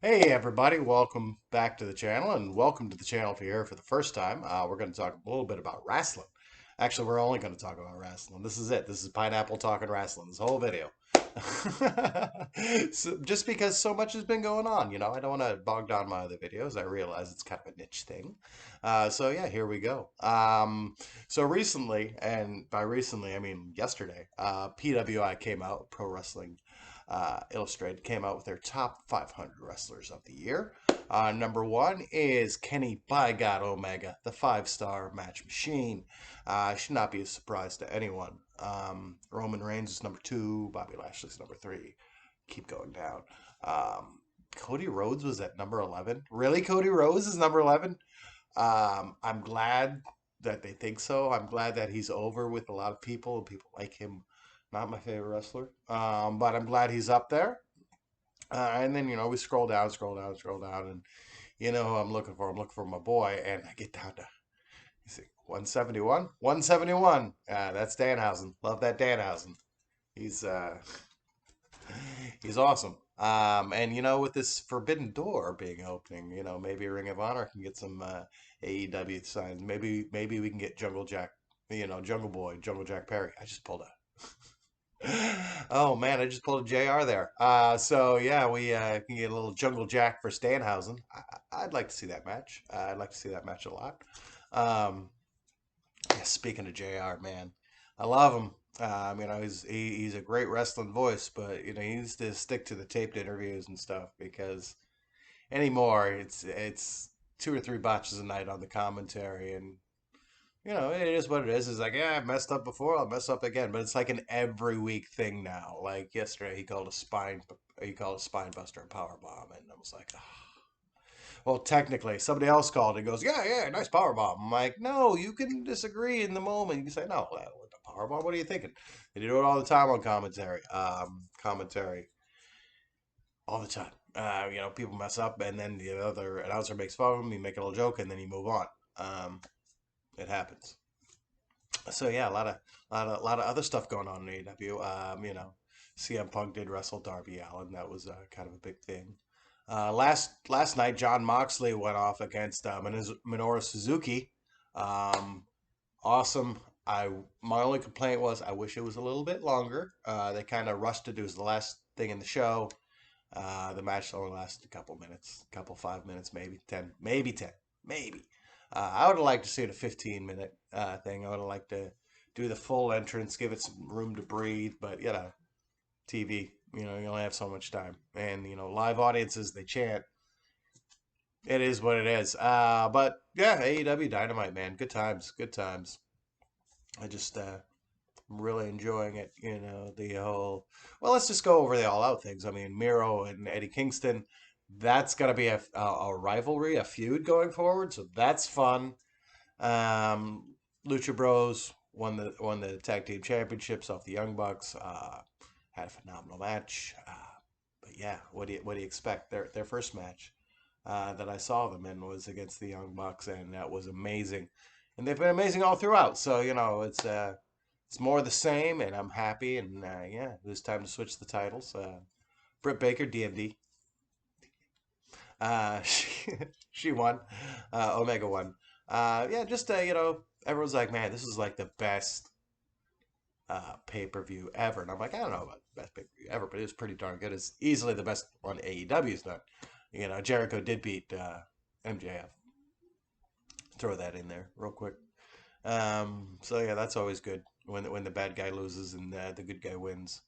Hey everybody, welcome back to the channel and welcome to the channel if you're here for the first time. We're going to talk a little bit about wrestling. Actually, we're only going to talk about wrestling. This is it. This is Pineapple talking wrestling, this whole video. Just because so much has been going on, I don't want to bog down my other videos. I realize it's kind of a niche thing. So yeah, here we go. So recently, and by recently I mean yesterday, PWI came out, Pro Wrestling Illustrated came out with their top 500 wrestlers of the year. Number one is Kenny By God Omega, the five-star match machine. Should not be a surprise to anyone. Roman Reigns is number two. Bobby Lashley's number three. Keep going down. Cody Rhodes was at number 11. Really, Cody Rhodes is number 11? I'm glad that they think so. I'm glad that he's over with a lot of people and people like him. Not my favorite wrestler, but I'm glad he's up there. And then we scroll down, scroll down, scroll down, and who I'm looking for. I'm looking for my boy, and I get down to 171, 171. That's Danhausen. Love that Danhausen. He's he's awesome. And with this Forbidden Door being opening, maybe Ring of Honor can get some AEW signs. Maybe we can get Jungle Jack, Jungle Boy, Jungle Jack Perry. I just pulled a Oh man, I just pulled a JR there. So yeah, we can get a little Jungle Jack for Stanhausen. I'd like to see that match. I'd like to see that match a lot. Um, yeah, speaking of JR, man, I love him. He's a great wrestling voice, but he needs to stick to the taped interviews and stuff because anymore it's two or three botches a night on the commentary, and it is what it is. It's like, yeah, I've messed up before, I'll mess up again. But it's like an every week thing now. Like yesterday, he called a spine buster a power bomb, and I was like, oh. Well, technically, somebody else called and goes, yeah, yeah, nice power bomb. I'm like, no, you can disagree in the moment. You can say, no, with the power bomb, what are you thinking? And you do it all the time on commentary. Commentary all the time. People mess up, and then the other announcer makes fun of them. You make a little joke, and then you move on. It happens. So yeah, a lot of other stuff going on in AEW. CM Punk did wrestle Darby Allin. That was kind of a big thing. Last night, John Moxley went off against Minoru Suzuki. Um, awesome. My only complaint was I wish it was a little bit longer. They kind of rushed it. It was the last thing in the show. The match only lasted a couple minutes, couple 5 minutes, maybe 10, maybe 10, maybe. I would have liked to see it a 15-minute thing. I would have liked to do the full entrance, give it some room to breathe. But TV, you only have so much time, and live audiences they chant. It is what it is. But yeah, AEW Dynamite, man, good times, good times. I just I'm really enjoying it. The whole. Well, let's just go over the all out things. I mean, Miro and Eddie Kingston. That's gonna be a rivalry, a feud going forward. So that's fun. Lucha Bros won the tag team championships off the Young Bucks. Had a phenomenal match. But yeah, what do you expect? Their first match that I saw them in was against the Young Bucks, and that was amazing. And they've been amazing all throughout. So it's more of the same, and I'm happy. And yeah, it was time to switch the titles. Britt Baker, DMD. She won. Omega won. Yeah, just everyone's like, man, this is like the best pay-per-view ever. And I'm like, I don't know about the best pay-per-view ever, but it was pretty darn good. It's easily the best one AEW's done. Jericho did beat MJF. Throw that in there real quick. So yeah, that's always good when the bad guy loses and the good guy wins.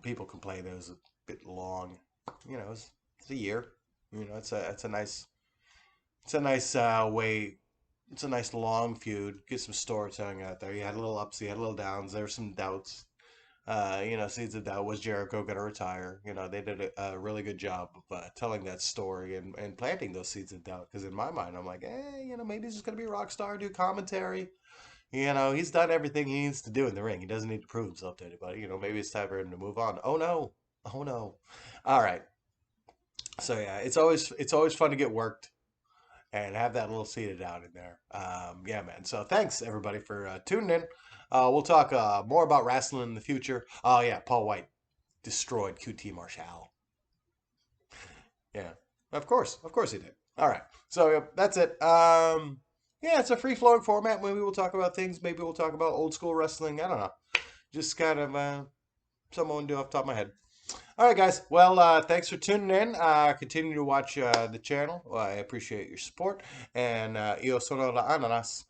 People complain it was a bit long. It's a year. It's a nice way. It's a nice long feud. Get some storytelling out there. You had a little ups, you had a little downs. There were some doubts. Seeds of doubt. Was Jericho going to retire? They did a really good job of telling that story and planting those seeds of doubt. Because in my mind, I'm like, maybe he's just going to be a rock star, do commentary. He's done everything he needs to do in the ring. He doesn't need to prove himself to anybody. Maybe it's time for him to move on. Oh no, oh no. All right. So yeah, it's always fun to get worked and have that little seated out in there. Yeah, man. So thanks everybody for tuning in. We'll talk more about wrestling in the future. Oh yeah, Paul White destroyed QT Marshall. Yeah, of course he did. All right, so that's it. Yeah, it's a free flowing format. Maybe we'll talk about things. Maybe we'll talk about old school wrestling. I don't know. Just kind of something I want to do off the top of my head. All right, guys. Well, thanks for tuning in. Continue to watch the channel. I appreciate your support. And io sono la ananas.